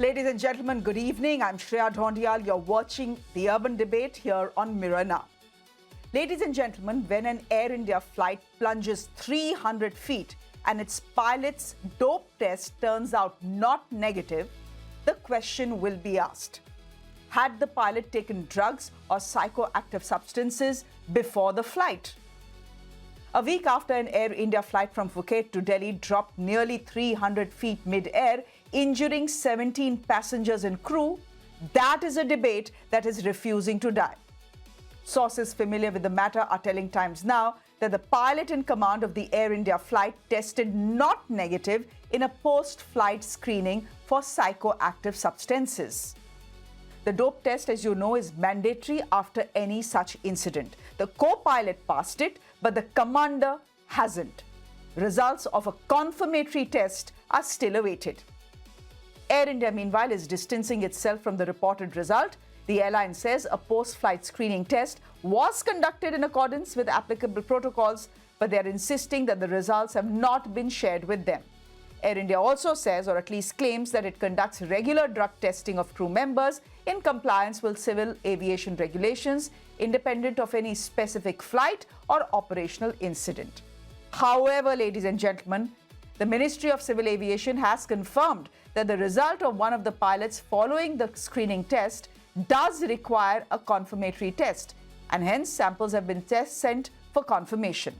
Ladies and gentlemen, good evening. I'm Shreya Dhondiyal. You're watching the Urban Debate here on Mirrornow. Ladies and gentlemen, when an Air India flight plunges 300 feet and its pilot's dope test turns out not negative, the question will be asked: had the pilot taken drugs or psychoactive substances before the flight? A week after an Air India flight from Phuket to Delhi dropped nearly 300 feet mid-air, injuring 17 passengers and crew, that is a debate that is refusing to die. Sources familiar with the matter are telling Times Now that the pilot in command of the Air India flight tested not negative in a post-flight screening for psychoactive substances. The dope test, as you know, is mandatory after any such incident. The co-pilot passed it, but the commander hasn't. Results of a confirmatory test are still awaited. Air India, meanwhile, is distancing itself from the reported result. The airline says a post-flight screening test was conducted in accordance with applicable protocols, but they are insisting that the results have not been shared with them. Air India also says, or at least claims, that it conducts regular drug testing of crew members in compliance with civil aviation regulations, independent of any specific flight or operational incident. However, ladies and gentlemen, the Ministry of Civil Aviation has confirmed that the result of one of the pilots following the screening test does require a confirmatory test, and hence samples have been sent for confirmation.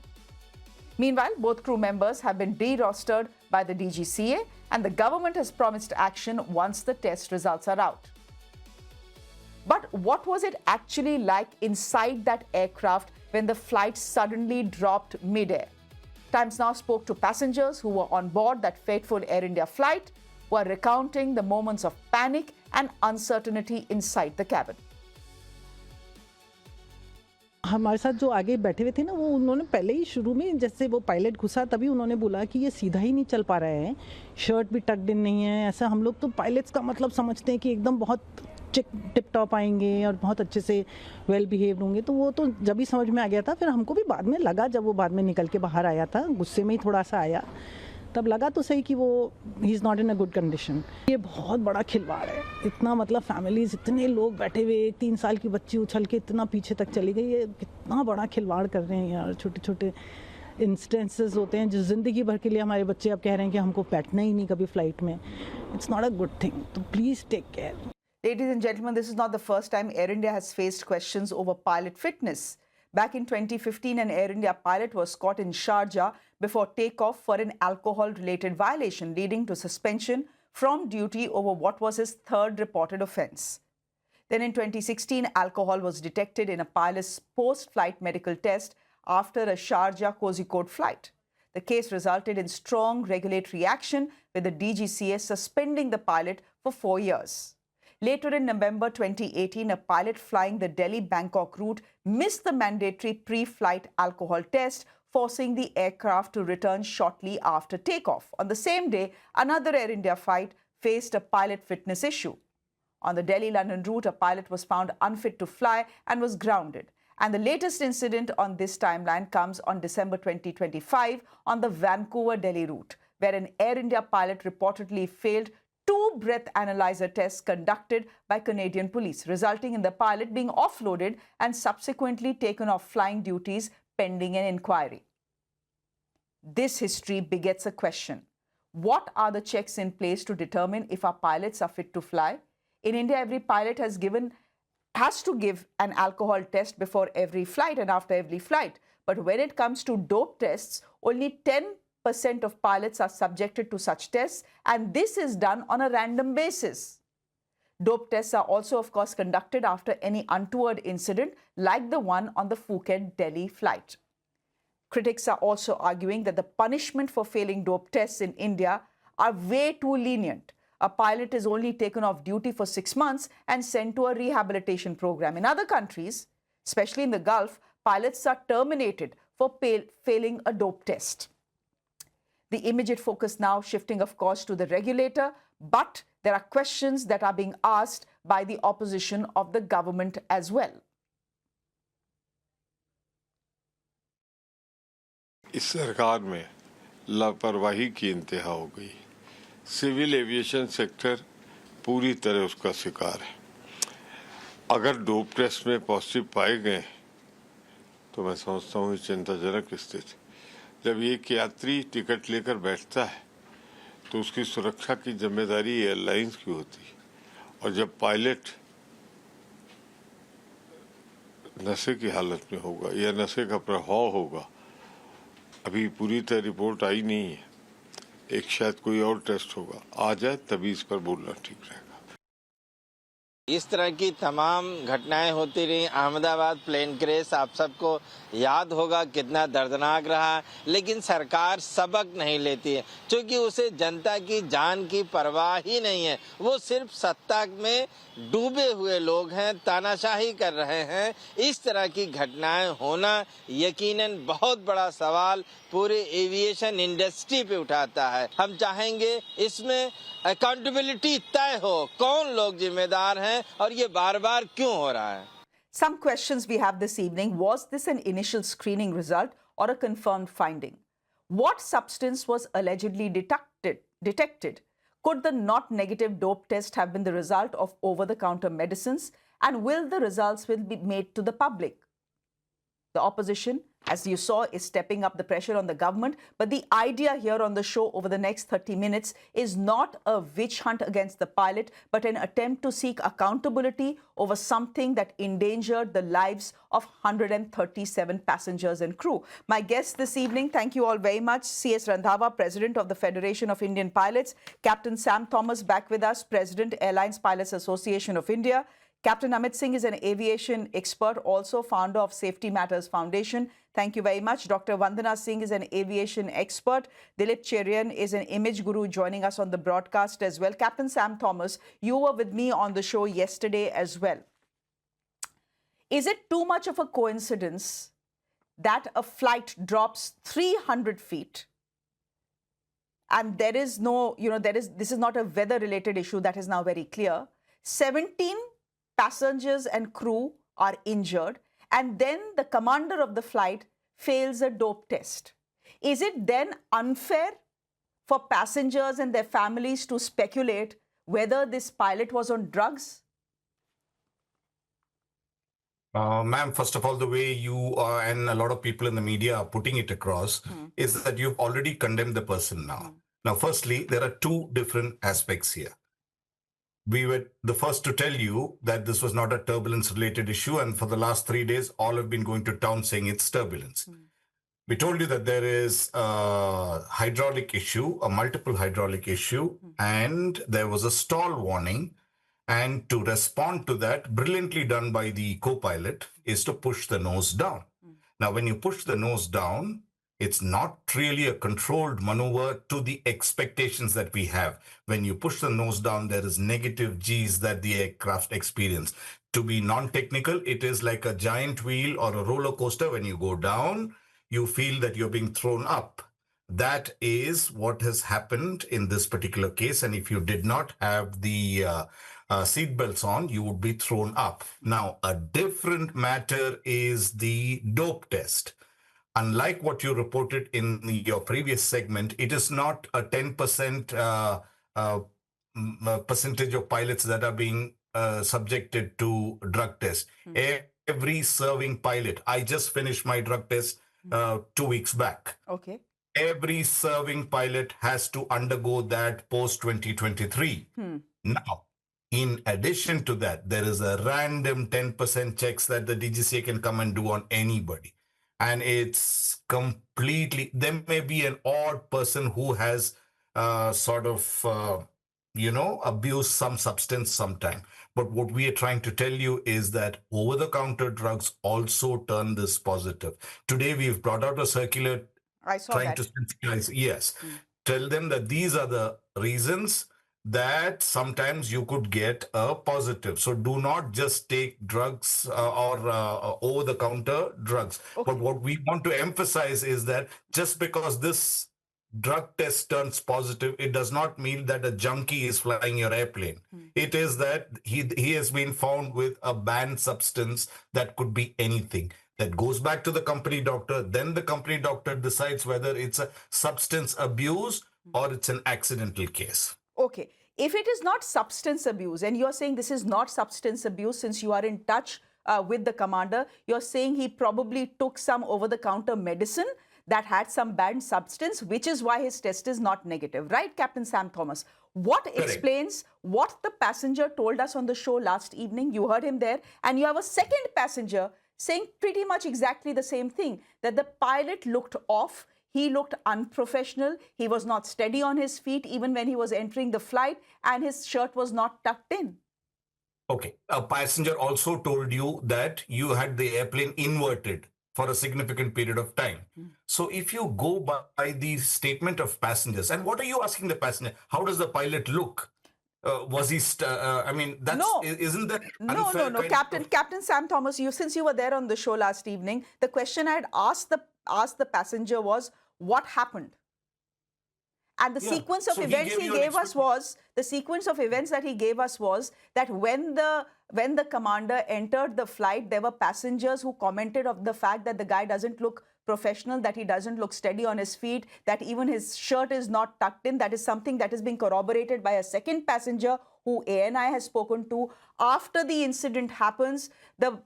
Meanwhile, both crew members have been de-rostered by the DGCA, and the government has promised action once the test results are out. But what was it actually like inside that aircraft when the flight suddenly dropped mid-air? Times Now spoke to passengers who were on board that fateful Air India flight, who are recounting the moments of panic and uncertainty inside the cabin. हमारे साथ जो आगे बैठे हुए थे ना, वो उन्होंने पहले ही शुरू में जैसे वो पायलट घुसा तभी उन्होंने बोला कि ये सीधा ही नहीं चल पा रहे हैं, शर्ट भी टक्ड इन नहीं है। ऐसा हम लोग तो पायलट्स का मतलब समझते हैं कि एकदम बहुत टिप टॉप आएंगे और बहुत अच्छे से वेल बिहेव्ड होंगे, तो वो तो जब ही समझ में आ गया था। फिर हमको भी बाद में लगा, जब वो बाद में निकल के बाहर आया था, गुस्से में ही थोड़ा सा आया, तब लगा तो सही कि वो he is not in a good condition. ये बहुत बड़ा खिलवाड़ है, इतना मतलब फैमिलीज, इतने लोग बैठे हुए, 3 साल की बच्ची उछल के इतना पीछे तक चली गई, ये कितना बड़ा खिलवाड़ कर रहे हैं यार। छोटे छोटे इंस्टेंसेस होते हैं जो ज़िंदगी भर के लिए हमारे बच्चे अब कह रहे हैं कि हमको बैठना ही नहीं कभी फ्लाइट में। It's not a good thing, तो please take care. Ladies and gentlemen, this is not the first time Air India has faced questions over pilot fitness. Back in 2015, an Air India pilot was caught in Sharjah before takeoff for an alcohol-related violation, leading to suspension from duty over what was his third reported offence. Then in 2016, alcohol was detected in a pilot's post-flight medical test after a Sharjah-Kozhikode flight. The case resulted in strong regulatory action, with the DGCA suspending the pilot for 4 years. Later in November 2018, a pilot flying the Delhi-Bangkok route missed the mandatory pre-flight alcohol test, forcing the aircraft to return shortly after takeoff. On the same day, another Air India flight faced a pilot fitness issue. On the Delhi-London route, a pilot was found unfit to fly and was grounded. And the latest incident on this timeline comes on December 2025 on the Vancouver-Delhi route, where an Air India pilot reportedly failed 2 breath analyzer tests conducted by Canadian police, resulting in the pilot being offloaded and subsequently taken off flying duties pending an inquiry. This history begets a question: what are the checks in place to determine if our pilots are fit to fly? In India, every pilot has to give an alcohol test before every flight and after every flight. But when it comes to dope tests, only 10% of pilots are subjected to such tests, and this is done on a random basis. Dope tests are also, of course, conducted after any untoward incident like the one on the Phuket-Delhi flight. Critics are also arguing that the punishment for failing dope tests in India are way too lenient. A pilot is only taken off duty for 6 months and sent to a rehabilitation program. In other countries, especially in the Gulf, pilots are terminated for failing a dope test. The immediate focus now shifting, of course, to the regulator, but there are questions that are being asked by the opposition of the government as well. इस सरकार में लापरवाही की इंतहा हो गई। Civil aviation sector पूरी तरह उसका शिकार है। अगर डोप टेस्ट में पॉजिटिव पाए गए तो मैं समझता हूँ चिंताजनक स्थिति। जब एक यात्री टिकट लेकर बैठता है तो उसकी सुरक्षा की जिम्मेदारी एयरलाइंस की होती है, और जब पायलट नशे की हालत में होगा या नशे का प्रभाव होगा, अभी पूरी तरह रिपोर्ट आई नहीं है, एक शायद कोई और टेस्ट होगा, आ जाए तभी इस पर बोलना ठीक रहेगा। इस तरह की तमाम घटनाएं होती रही। अहमदाबाद प्लेन क्रैश आप सबको याद होगा कितना दर्दनाक रहा, लेकिन सरकार सबक नहीं लेती है क्योंकि उसे जनता की जान की परवाह ही नहीं है। वो सिर्फ सत्ता में डूबे हुए लोग हैं, तानाशाही कर रहे हैं। इस तरह की घटनाएं होना यकीनन बहुत बड़ा सवाल पूरे एविएशन इंडस्ट्री पे उठाता है। हम चाहेंगे इसमें अकाउंटेबिलिटी तय हो, कौन लोग जिम्मेदार हैं और ये बार बार क्यों हो रहा है। Some questions we have this evening. Was this an initial screening result or a confirmed finding? What substance was allegedly detected? Could the not negative dope test have been the result of over-the-counter medicines? And will the results be made to the public? The opposition, as you saw, is stepping up the pressure on the government. But the idea here on the show over the next 30 minutes is not a witch hunt against the pilot, but an attempt to seek accountability over something that endangered the lives of 137 passengers and crew. My guests this evening, thank you all very much. C.S. Randhawa, President of the Federation of Indian Pilots. Captain Sam Thomas back with us, President, Airlines Pilots Association of India. Captain Amit Singh is an aviation expert, also founder of Safety Matters Foundation. Thank you very much. Dr. Vandana Singh is an aviation expert. Dilip Cherian is an image guru joining us on the broadcast as well. Captain Sam Thomas, you were with me on the show yesterday as well. Is it too much of a coincidence that a flight drops 300 feet and there is no, this is not a weather-related issue, that is now very clear. 17 passengers and crew are injured, and then the commander of the flight fails a dope test. Is it then unfair for passengers and their families to speculate whether this pilot was on drugs? Ma'am, first of all, the way you and a lot of people in the media are putting it across is that you've already condemned the person now. Now, firstly, there are two different aspects here. We were the first to tell you that this was not a turbulence-related issue, and for the last 3 days, all have been going to town saying it's turbulence. We told you that there is a hydraulic issue, a multiple hydraulic issue, and there was a stall warning. And to respond to that, brilliantly done by the co-pilot, is to push the nose down. Now, when you push the nose down, it's not really a controlled maneuver to the expectations that we have. When you push the nose down, there is negative G's that the aircraft experience. To be non-technical, it is like a giant wheel or a roller coaster. When you go down, you feel that you're being thrown up. That is what has happened in this particular case. And if you did not have the seat belts on, you would be thrown up. Now, a different matter is the dope test. Unlike what you reported in your previous segment, it is not a 10% percentage of pilots that are being subjected to drug tests. Every serving pilot, I just finished my drug test 2 weeks back. Okay. Every serving pilot has to undergo that post 2023. Now, in addition to that, there is a random 10% checks that the DGCA can come and do on anybody. And it's completely, there may be an odd person who has abused some substance sometime. But what we are trying to tell you is that over-the-counter drugs also turn this positive. Today, we've brought out a circular I saw trying that. to sensitize. Yes. Tell them that these are the reasons that sometimes you could get a positive. So do not just take drugs or over-the-counter drugs. Okay. But what we want to emphasize is that just because this drug test turns positive, it does not mean that a junkie is flying your airplane. It is that he has been found with a banned substance that could be anything. That goes back to the company doctor. Then the company doctor decides whether it's a substance abuse or it's an accidental case. Okay. if it is not substance abuse, and you're saying this is not substance abuse since you are in touch with the commander, you're saying he probably took some over-the-counter medicine that had some banned substance, which is why his test is not negative, right, Captain Sam Thomas? What explains what the passenger told us on the show last evening? You heard him there, and you have a second passenger saying pretty much exactly the same thing, that the pilot looked off, he looked unprofessional, he was not steady on his feet even when he was entering the flight, and his shirt was not tucked in. Okay. A passenger also told you that you had the airplane inverted for a significant period of time. So if you go by the statement of passengers, and what are you asking the passenger? How does the pilot look? Was he? I mean, that's No. isn't that No, unfair? no, Captain Sam Thomas. Since you were there on the show last evening, the question I had asked the passenger was, what happened? And the sequence of events he gave us was that when the commander entered the flight, there were passengers who commented of the fact that the guy doesn't look professional, that he doesn't look steady on his feet, that even his shirt is not tucked in. That is something that is being corroborated by a second passenger who ANI has spoken to. After the incident happens, the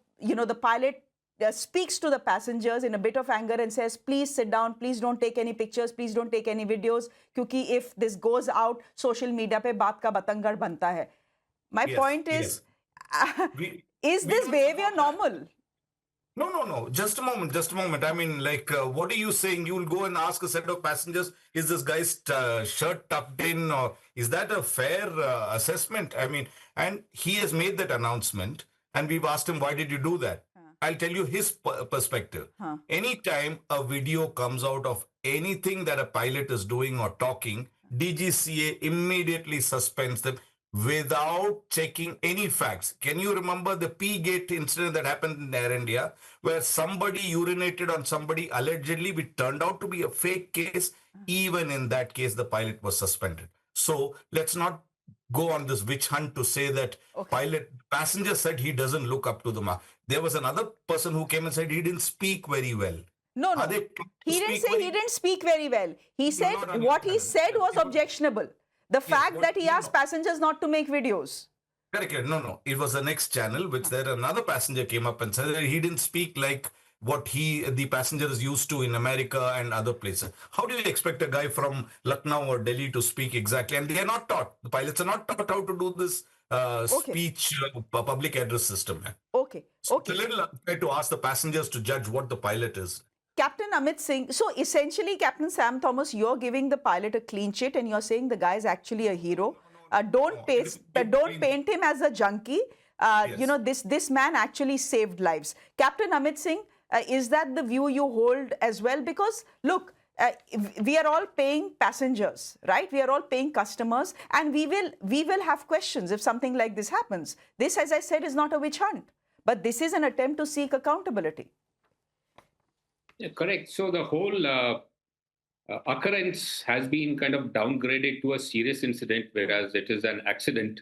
pilot speaks to the passengers in a bit of anger and says, please sit down, please don't take any pictures, please don't take any videos, because if this goes out, social media pe baat ka batangad banta hai. My point is, is this behavior normal? No. Just a moment. I mean, like, what are you saying? You will go and ask a set of passengers, is this guy's shirt tucked in, or is that a fair assessment? I mean, and he has made that announcement, and we've asked him, why did you do that? I'll tell you his perspective. Anytime a video comes out of anything that a pilot is doing or talking, DGCA immediately suspends them without checking any facts. Can you remember the P-gate incident that happened in Air India, where somebody urinated on somebody allegedly, which turned out to be a fake case? Even in that case, the pilot was suspended. So let's not go on this witch hunt to say that passenger said he doesn't look up to the mark. There was another person who came and said he didn't speak very well. No. He didn't say he didn't speak very well. He said what he said was objectionable. The fact that he asked passengers not to make videos. Correct. No. It was the next channel, which there another passenger came up and said that he didn't speak like what the passenger is used to in America and other places. How do you expect a guy from Lucknow or Delhi to speak exactly? And they are not taught. The pilots are not taught how to do this speech public address system. Okay. So it's a little unfair to ask the passengers to judge what the pilot is. Captain Amit Singh, so essentially, Captain Sam Thomas, you're giving the pilot a clean sheet and you're saying the guy is actually a hero. Don't paint him as a junkie. This man actually saved lives. Captain Amit Singh, is that the view you hold as well? Because look, we are all paying passengers, right? We are all paying customers, and we will have questions if something like this happens. This, as I said, is not a witch hunt, but this is an attempt to seek accountability. Yeah, correct. So the whole occurrence has been kind of downgraded to a serious incident, whereas it is an accident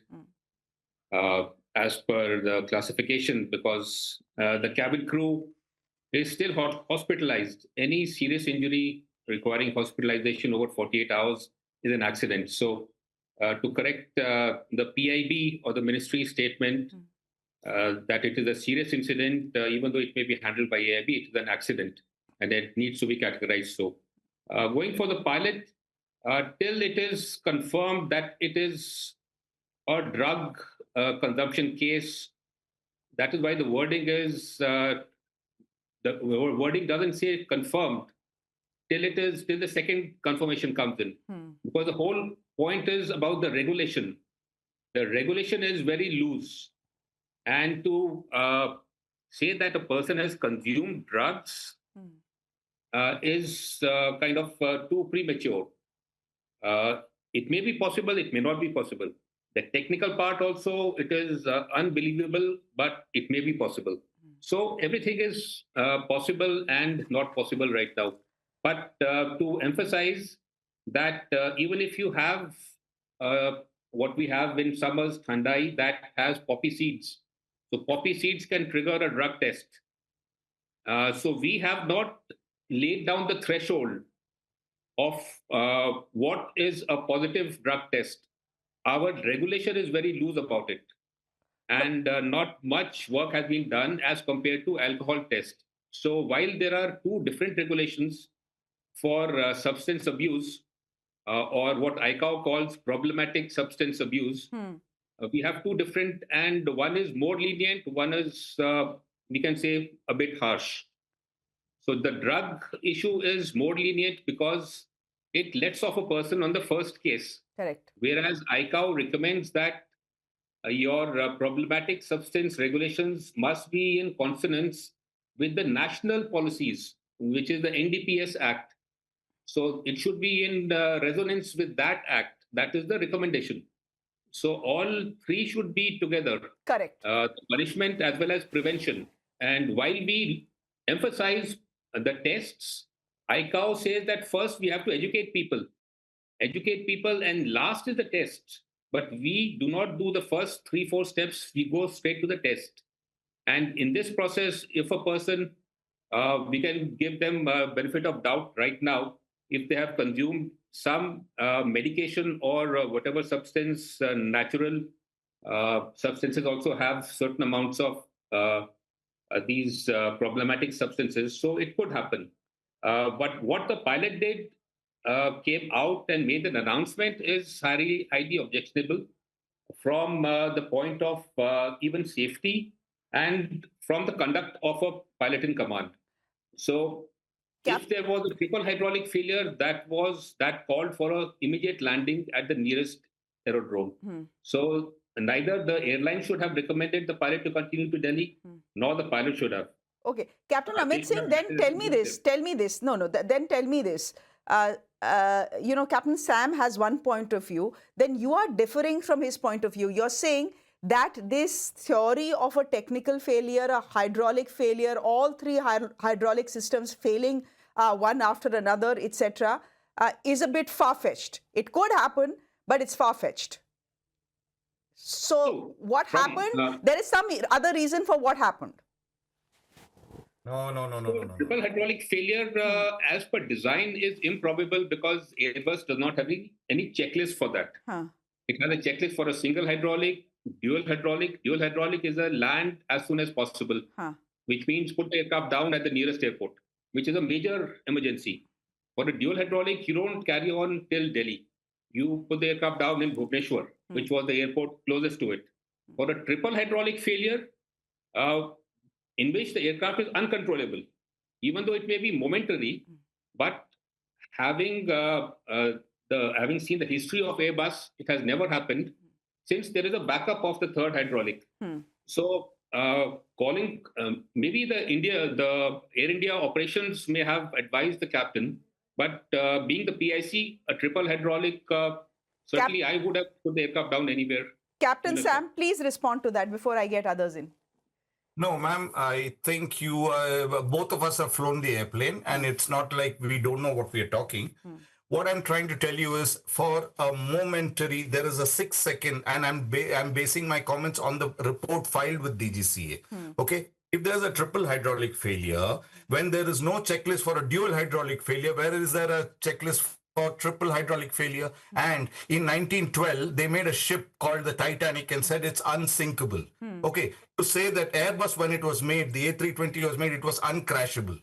as per the classification, because the cabin crew is still hospitalized. Any serious injury requiring hospitalization over 48 hours is an accident. So to correct the PIB or the ministry statement that it is a serious incident, even though it may be handled by AIB, it is an accident. And it needs to be categorized. So going for the pilot, till it is confirmed that it is a drug consumption case, that is why the wording is, the wording doesn't say confirmed till the second confirmation comes in. Because the whole point is about the regulation. The regulation is very loose. And to say that a person has consumed drugs is kind of too premature. It may be possible, it may not be possible. The technical part also, it is unbelievable, but it may be possible. So everything is possible and not possible right now. But to emphasize that even if you have what we have in summers, Thandai, that has poppy seeds. So poppy seeds can trigger a drug test. So we have not laid down the threshold of what is a positive drug test. our regulation is very loose about it. And not much work has been done as compared to alcohol test. So while there are two different regulations for substance abuse, or what ICAO calls problematic substance abuse, we have two different, and one is more lenient, one is, we can say, a bit harsh. So the drug issue is more lenient because it lets off a person on the first case, Correct. whereas ICAO recommends that your problematic substance regulations must be in consonance with the national policies, which is the NDPS Act. So it should be in resonance with that act. That is the recommendation. So all three should be together, Correct. punishment as well as prevention. And while we emphasize the tests, ICAO says that first we have to educate people, and last is the test. But we do not do the first 3 4 steps, we go straight to the test. And in this process, if a person, we can give them benefit of doubt right now, if they have consumed some medication or whatever substance, natural substances also have certain amounts of these problematic substances, so it could happen. But what the pilot did, came out and made an announcement, is highly objectionable from the point of even safety and from the conduct of a pilot in command. So Cap- if there was a triple hydraulic failure, that called for an immediate landing at the nearest aerodrome. So neither the airline should have recommended the pilot to continue to Delhi, nor the pilot should have. Okay, Captain I Amit think Singh, that then is tell me this. negative. Tell me this. No, then tell me this. Captain Sam has one point of view. Then you are differing from his point of view. You're saying that this theory of a technical failure, a hydraulic failure, all three hydraulic systems failing one after another, etc., is a bit far-fetched. It could happen, but it's far-fetched. So what happened? There is some other reason for what happened. So triple hydraulic failure, as per design, is improbable because Airbus does not have any checklist for that. It has a checklist for a single hydraulic, dual hydraulic. Dual hydraulic is a land as soon as possible, which means put the aircraft down at the nearest airport, which is a major emergency. For a dual hydraulic, you don't carry on till Delhi. You put the aircraft down in Bhubaneswar, which was the airport closest to it. For a triple hydraulic failure, in which the aircraft is uncontrollable, even though it may be momentary, but having having seen the history of Airbus, it has never happened since there is a backup of the third hydraulic. So calling maybe the Air India operations may have advised the captain, but being the PIC, a triple hydraulic, certainly I would have put the aircraft down anywhere. Captain Sam, please respond to that before I get others in. No, ma'am, I think you, both of us have flown the airplane, and it's not like we don't know what we are talking. What I'm trying to tell you is, for a momentary, there is a 6-second, and I'm basing my comments on the report filed with DGCA. Okay, if there's a triple hydraulic failure, when there is no checklist for a dual hydraulic failure, where is there a checklist for triple hydraulic failure? And in 1912, they made a ship called the Titanic and said it's unsinkable. Okay, to say that Airbus, when it was made, the A320 was made, it was uncrashable.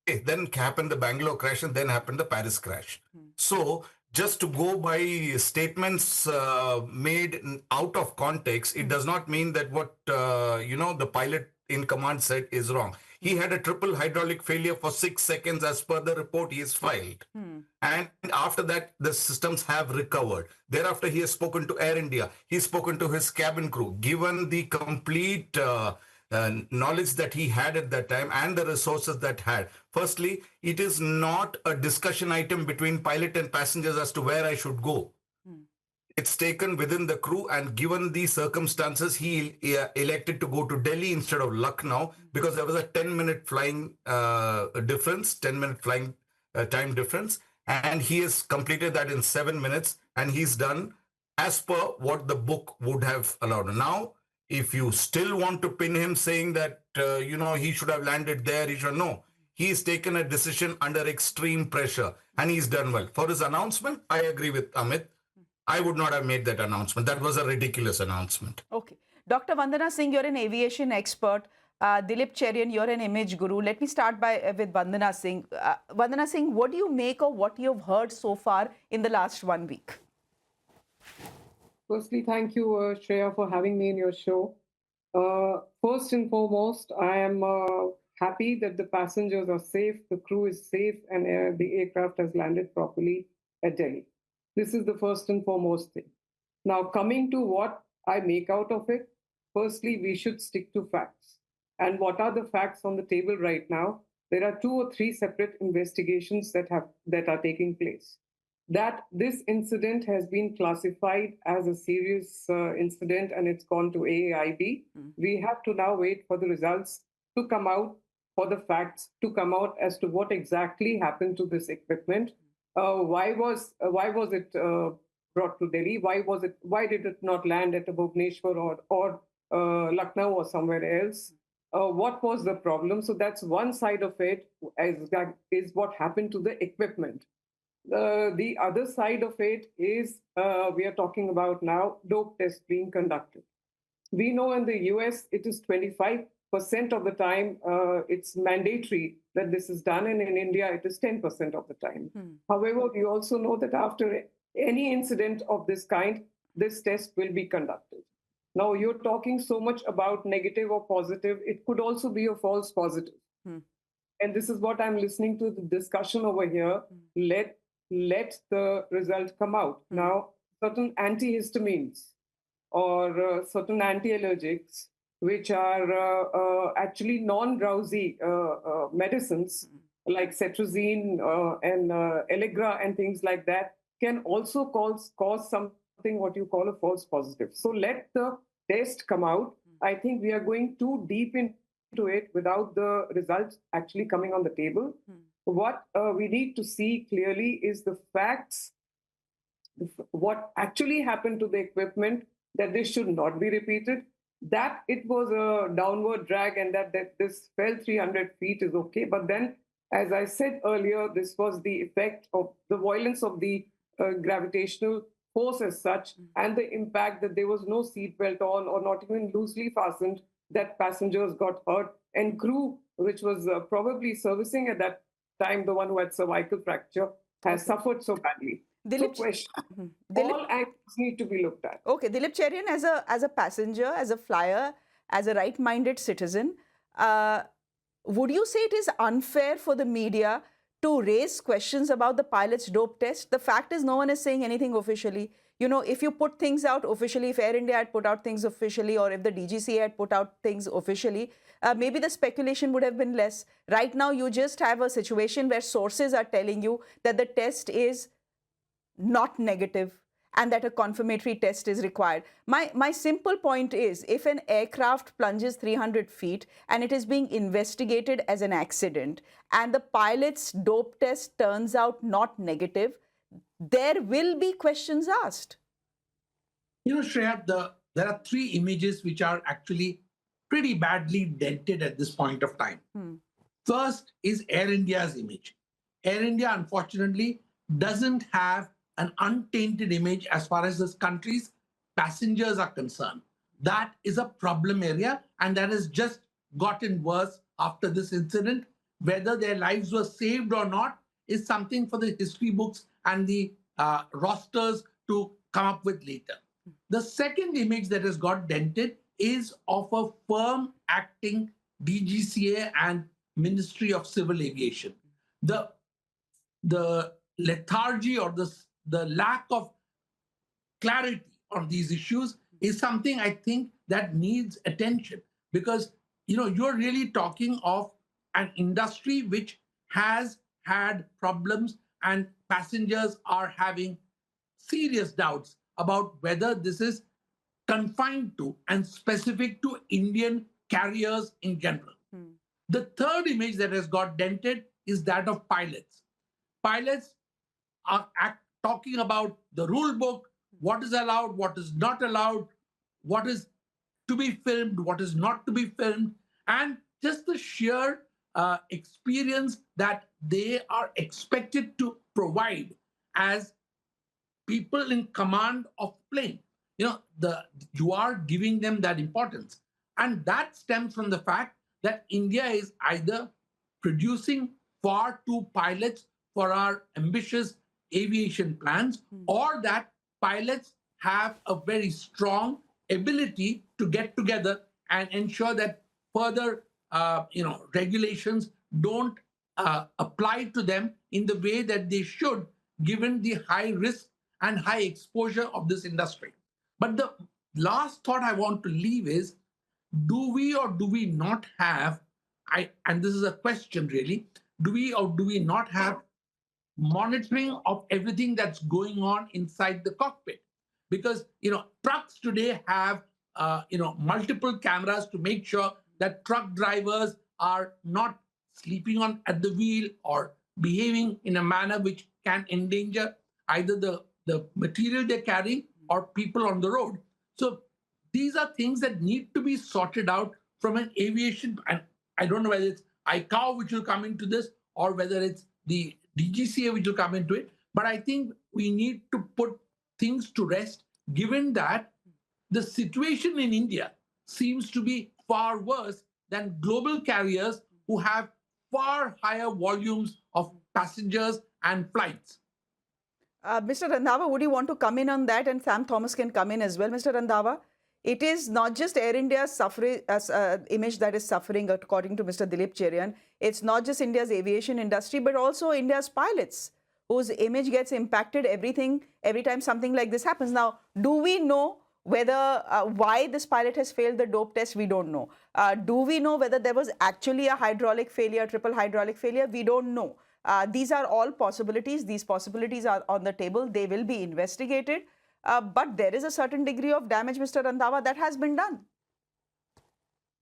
Okay, then happened the Bangalore crash, and then happened the Paris crash. So just to go by statements made out of context, it does not mean that what the pilot in command said is wrong. He had a triple hydraulic failure for 6 seconds as per the report he has filed. And after that, the systems have recovered. Thereafter, he has spoken to Air India. He's spoken to his cabin crew. Given the complete knowledge that he had at that time and the resources that had. Firstly, it is not a discussion item between pilot and passengers as to where I should go. It's taken within the crew, and given the circumstances, he elected to go to Delhi instead of Lucknow because there was a 10-minute flying difference, 10-minute flying time difference, and he has completed that in 7 minutes, and he's done as per what the book would have allowed. Now, if you still want to pin him saying that, he should have landed there, he should know. He's taken a decision under extreme pressure, and he's done well. For his announcement, I agree with Amit. I would not have made that announcement. That was a ridiculous announcement. Okay. Dr. Vandana Singh, you're an aviation expert. Dilip Cherian, you're an image guru. Let me start with Vandana Singh. Vandana Singh, what do you make of what you've heard so far in the last 1 week? Firstly, thank you, Shreya, for having me in your show. First and foremost, I am happy that the passengers are safe, the crew is safe, and the aircraft has landed properly at Delhi. This is the first and foremost thing. Now, coming to what I make out of it, firstly, we should stick to facts. And what are the facts on the table right now? There are 2 or 3 separate investigations that are taking place. That this incident has been classified as a serious incident and it's gone to AAIB. We have to now wait for the results to come out, for the facts to come out as to what exactly happened to this equipment. Why was it brought to Delhi? Why did it not land at Bhubaneswar or Lucknow or somewhere else? What was the problem? So that's one side of it, is what happened to the equipment. The other side of it is we are talking about now dope tests being conducted. We know in the US it is 25% of the time it's mandatory that this is done, and in India it is 10% of the time. However, we also know that after any incident of this kind, this test will be conducted. Now, you're talking so much about negative or positive. It could also be a false positive. And this is what I'm listening to the discussion over here. Let the result come out. Now, certain antihistamines or certain anti-allergics, which are actually non-drowsy medicines like cetirizine and Allegra and things like that, can also cause something what you call a false positive. So let the test come out. I think we are going too deep into it without the results actually coming on the table. What we need to see clearly is the facts, what actually happened to the equipment, that this should not be repeated, that it was a downward drag and that this fell 300 feet is okay. But then, as I said earlier, this was the effect of the violence of the gravitational force as such, and the impact that there was no seatbelt on or not even loosely fastened, that passengers got hurt, and crew, which was probably servicing at that time, the one who had cervical fracture, has suffered so badly. Dilip, all angles need to be looked at. Okay, Dilip Cherian, as a passenger, as a flyer, as a right-minded citizen, would you say it is unfair for the media to raise questions about the pilot's dope test? The fact is, no one is saying anything officially. You know, if you put things out officially, if Air India had put out things officially, or if the DGCA had put out things officially, maybe the speculation would have been less. Right now, you just have a situation where sources are telling you that the test is not negative and that a confirmatory test is required. My simple point is, if an aircraft plunges 300 feet and it is being investigated as an accident and the pilot's dope test turns out not negative, there will be questions asked. You know, Shreya, there are 3 images which are actually pretty badly dented at this point of time. First is Air India's image. Air India, unfortunately, doesn't have an untainted image as far as this country's passengers are concerned. That is a problem area, and that has just gotten worse after this incident. Whether their lives were saved or not is something for the history books and the rosters to come up with later. The second image that has got dented is of a firm acting DGCA and Ministry of Civil Aviation. The lethargy or the lack of clarity on these issues is something I think that needs attention, because you're really talking of an industry which has had problems and passengers are having serious doubts about whether this is confined to and specific to Indian carriers in general. The third image that has got dented is that of pilots. Pilots are talking about the rule book, what is allowed, what is not allowed, what is to be filmed, what is not to be filmed, and just the sheer experience that they are expected to provide as people in command of plane. You are giving them that importance. And that stems from the fact that India is either producing far too pilots for our ambitious aviation plans, or that pilots have a very strong ability to get together and ensure that further regulations don't apply to them in the way that they should, given the high risk and high exposure of this industry. But the last thought I want to leave is, do we or do we not have, and this is a question really, do we or do we not have monitoring of everything that's going on inside the cockpit? Because trucks today have multiple cameras to make sure that truck drivers are not sleeping on at the wheel or behaving in a manner which can endanger either the material they're carrying or people on the road. So these are things that need to be sorted out from an aviation. And I don't know whether it's ICAO which will come into this or whether it's the DGCA which will come into it. But I think we need to put things to rest, given that the situation in India seems to be far worse than global carriers who have far higher volumes of passengers and flights. Mr. Randhawa, would you want to come in on that? And Sam Thomas can come in as well. Mr. Randhawa, it is not just Air India's image that is suffering, according to Mr. Dilip Cherian. It's not just India's aviation industry, but also India's pilots, whose image gets impacted every time something like this happens. Now, do we know whether why this pilot has failed the dope test? We don't know. Do we know whether there was actually a hydraulic failure, triple hydraulic failure? We don't know. These are all possibilities. These possibilities are on the table. They will be investigated. But there is a certain degree of damage, Mr. Randhawa, that has been done.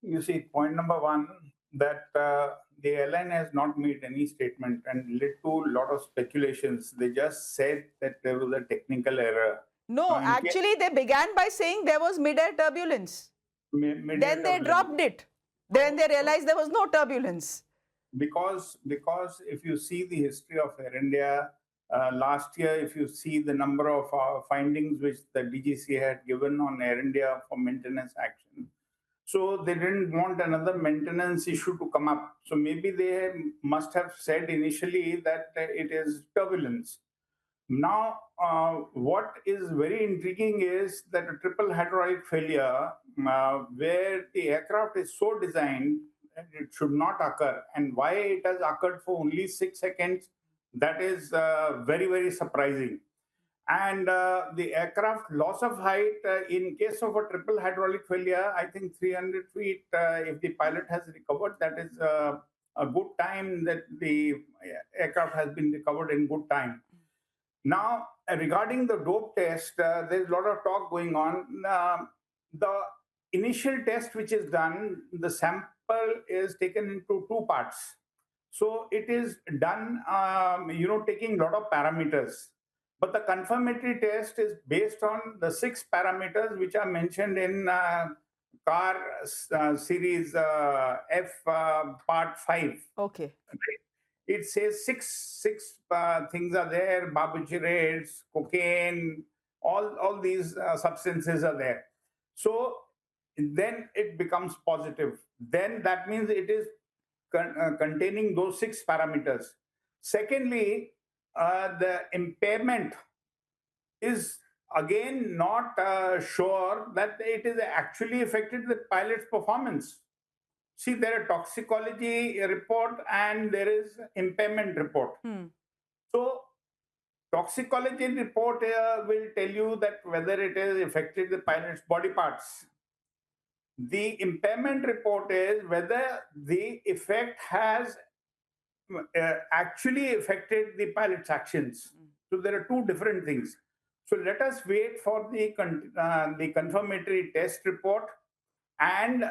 You see, point number one, that the airline has not made any statement and led to a lot of speculations. They just said that there was a technical error. No, actually, they began by saying there was mid-air turbulence. Then they dropped it. Then they realized there was no turbulence. Because if you see the history of Air India, last year, if you see the number of findings which the DGC had given on Air India for maintenance action, so they didn't want another maintenance issue to come up. So maybe they must have said initially that it is turbulence. Now, what is very intriguing is that a triple hydraulic failure, where the aircraft is so designed that it should not occur, and why it has occurred for only 6 seconds, that is very, very surprising. And the aircraft loss of height, in case of a triple hydraulic failure, I think 300 feet, if the pilot has recovered, that is a good time that the aircraft has been recovered in good time. Now, regarding the dope test, there's a lot of talk going on. The initial test which is done, the sample is taken into 2 parts. So it is done, taking a lot of parameters. But the confirmatory test is based on the 6 parameters which are mentioned in car series F part 5. Okay. Right? It says six things are there: barbiturates, cocaine, all these substances are there. So then it becomes positive. Then that means it is containing those 6 parameters. Secondly, the impairment is again not sure that it is actually affected the pilot's performance. See, there are toxicology report and there is impairment report. So toxicology report will tell you that whether it has affected the pilot's body parts. The impairment report is whether the effect has actually affected the pilot's actions. So there are 2 different things. So let us wait for the confirmatory test report, and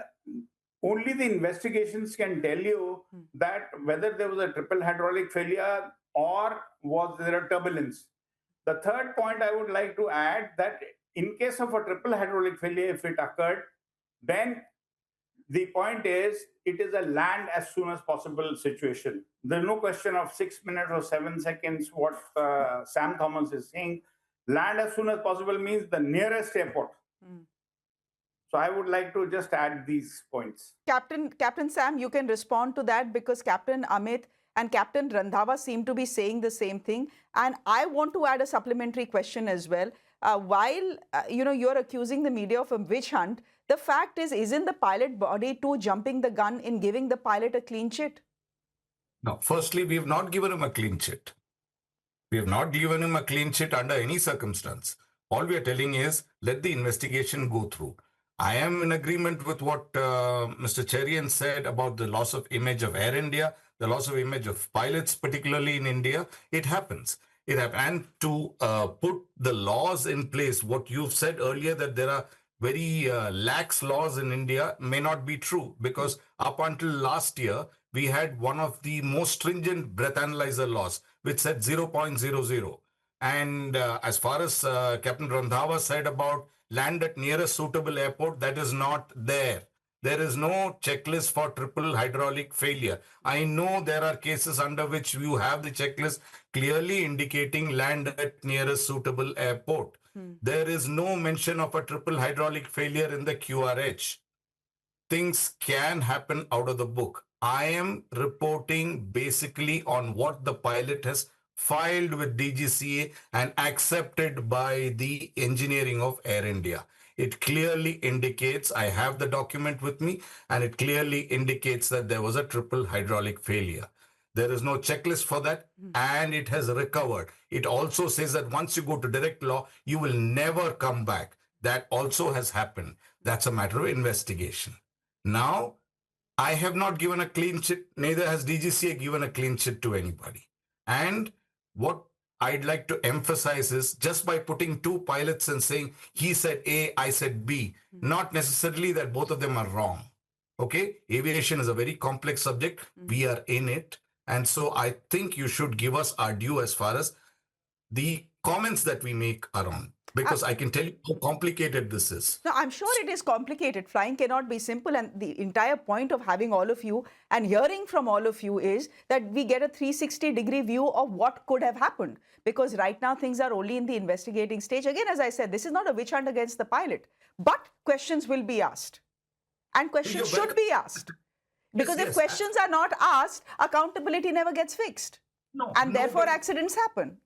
only the investigations can tell you that whether there was a triple hydraulic failure or was there a turbulence. The third point I would like to add, that in case of a triple hydraulic failure, if it occurred, then the point is it is a land as soon as possible situation. There's no question of 6 minutes or 7 seconds, what Sam Thomas is saying. Land as soon as possible means the nearest airport. So I would like to just add these points. Captain Sam, you can respond to that because Captain Amit and Captain Randhawa seem to be saying the same thing. And I want to add a supplementary question as well. While you're accusing the media of a witch hunt, the fact is, isn't the pilot body too jumping the gun in giving the pilot a clean chit? No, firstly, we have not given him a clean chit. We have not given him a clean chit under any circumstance. All we are telling is, let the investigation go through. I am in agreement with what Mr. Cherian said about the loss of image of Air India, the loss of image of pilots, particularly in India. It happens. And to put the laws in place, what you've said earlier, that there are very lax laws in India, may not be true, because up until last year, we had one of the most stringent breath analyzer laws, which said 0.00. And as far as Captain Randhawa said about land at nearest suitable airport, that is not there. There is no checklist for triple hydraulic failure. I know there are cases under which you have the checklist clearly indicating land at nearest suitable airport. There is no mention of a triple hydraulic failure in the QRH. Things can happen out of the book. I am reporting basically on what the pilot has filed with DGCA and accepted by the engineering of Air India. It clearly indicates, I have the document with me, and it clearly indicates that there was a triple hydraulic failure. There is no checklist for that, and it has recovered. It also says that once you go to direct law, you will never come back. That also has happened. That's a matter of investigation. Now, I have not given a clean chit, neither has DGCA given a clean chit to anybody. And what I'd like to emphasize is, just by putting two pilots and saying, he said A, I said B, not necessarily that both of them are wrong. Okay? Aviation is a very complex subject. We are in it. And so I think you should give us our due as far as the comments that we make are on. Because I can tell you how complicated this is. No, I'm sure it is complicated. Flying cannot be simple. And the entire point of having all of you and hearing from all of you is that we get a 360-degree view of what could have happened. Because right now things are only in the investigating stage. Again, as I said, this is not a witch hunt against the pilot. But questions will be asked. And questions should be asked. Because if questions are not asked, accountability never gets fixed. And therefore accidents happen.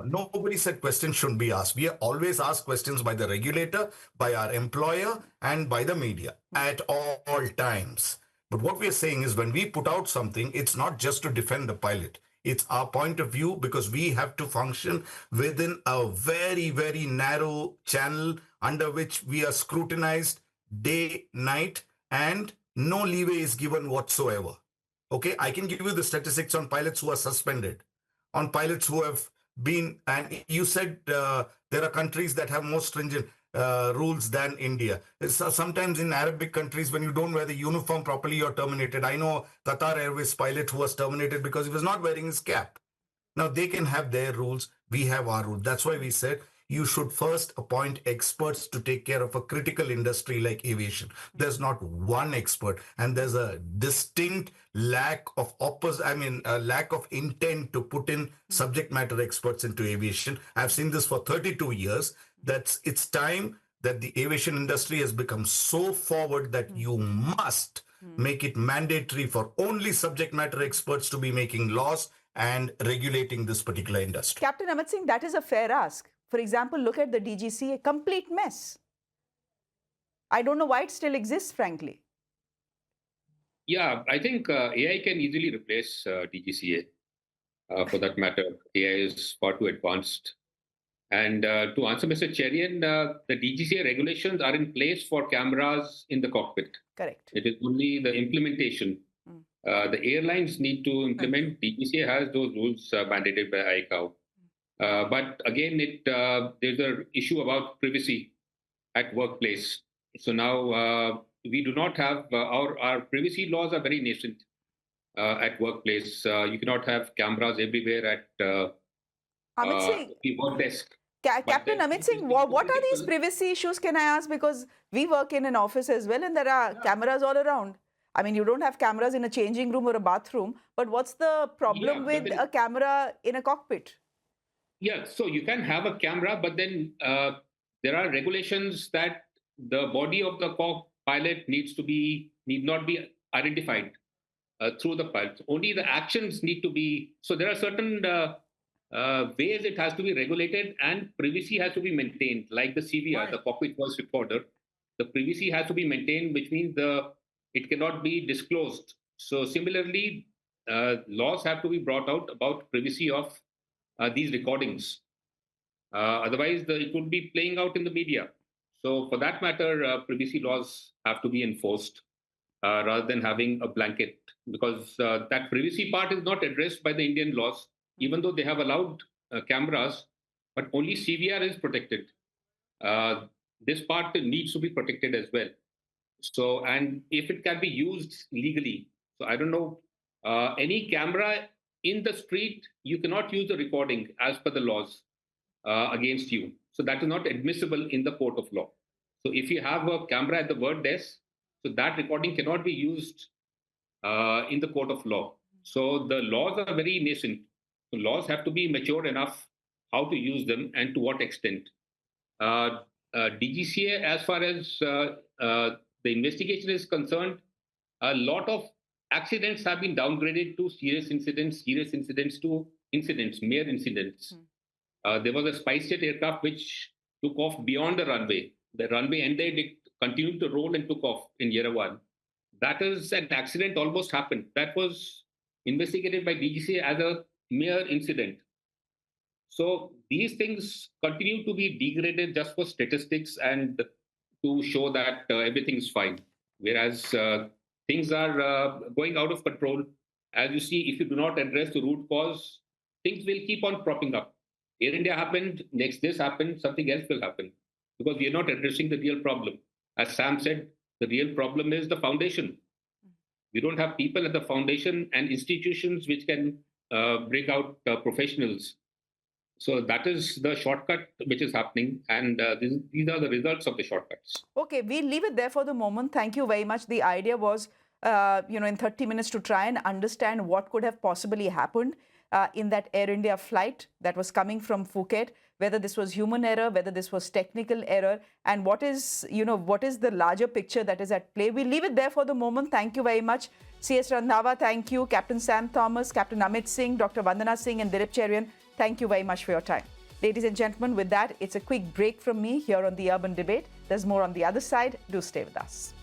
Nobody said questions shouldn't be asked. We are always asked questions by the regulator, by our employer, and by the media at all times. But what we are saying is, when we put out something, it's not just to defend the pilot. It's our point of view, because we have to function within a very, very narrow channel under which we are scrutinized day, night, and no leeway is given whatsoever. Okay, I can give you the statistics on pilots who are suspended, on pilots who have been, and you said there are countries that have more stringent rules than India. Sometimes in Arabic countries, when you don't wear the uniform properly, you're terminated. I know Qatar Airways pilot who was terminated because he was not wearing his cap. Now, they can have their rules. We have our rules. That's why we said you should first appoint experts to take care of a critical industry like aviation. There's not one expert, and there's a distinct lack of lack of intent to put in subject matter experts into aviation. I've seen this for 32 years. It's time that the aviation industry has become so forward that you must make it mandatory for only subject matter experts to be making laws and regulating this particular industry. Captain Amit Singh, that is a fair ask. For example, look at the DGCA, complete mess. I don't know why it still exists, frankly. Yeah, I think AI can easily replace DGCA. For that matter, AI is far too advanced. And to answer Mr. Cherian, the DGCA regulations are in place for cameras in the cockpit. Correct. It is only the implementation. The airlines need to implement. DGCA has those rules mandated by ICAO. But again, there's an issue about privacy at workplace. So now we do not have, our privacy laws are very nascent at workplace. You cannot have cameras everywhere at the work desk. Captain Amit Singh, what are these privacy issues, can I ask? Because we work in an office as well, and there are cameras all around. I mean, you don't have cameras in a changing room or a bathroom, but what's the problem with a camera in a cockpit? Yeah, so you can have a camera, but then there are regulations that the body of the pilot need not be identified through the pilot. Only the actions need to be. So there are certain ways it has to be regulated, and privacy has to be maintained. Like the CVR, Right. the cockpit voice recorder, the privacy has to be maintained, which means it cannot be disclosed. So similarly, laws have to be brought out about privacy of these recordings. Otherwise, it would be playing out in the media. So, for that matter, privacy laws have to be enforced rather than having a blanket, because that privacy part is not addressed by the Indian laws, even though they have allowed cameras, but only CVR is protected. Uh, this part needs to be protected as well. So, and if it can be used legally, so I don't know, any camera in the street, you cannot use the recording as per the laws against you. So that is not admissible in the court of law. So if you have a camera at the word desk, so that recording cannot be used in the court of law. So the laws are very nascent. So laws have to be mature enough how to use them and to what extent. DGCA, as far as the investigation is concerned, a lot of accidents have been downgraded to serious incidents to incidents, mere incidents. There was a SpiceJet aircraft which took off beyond the runway. The runway ended, it continued to roll and took off in Yerevan. That is an accident almost happened. That was investigated by DGCA as a mere incident. So these things continue to be degraded just for statistics and to show that everything is fine. Whereas things are going out of control. As you see, if you do not address the root cause, things will keep on propping up. Air India happened, next this happened, something else will happen because we are not addressing the real problem. As Sam said, the real problem is the foundation. We don't have people at the foundation and institutions which can bring out professionals. So that is the shortcut which is happening, and these are the results of the shortcuts. Okay, we'll leave it there for the moment. Thank you very much. The idea was, in 30 minutes to try and understand what could have possibly happened in that Air India flight that was coming from Phuket, whether this was human error, whether this was technical error, and what is the larger picture that is at play. We'll leave it there for the moment. Thank you very much. C.S. Randhawa, thank you. Captain Sam Thomas, Captain Amit Singh, Dr. Vandana Singh, and Dilip Cherian, thank you very much for your time. Ladies and gentlemen, with that, it's a quick break from me here on The Urban Debate. There's more on the other side. Do stay with us.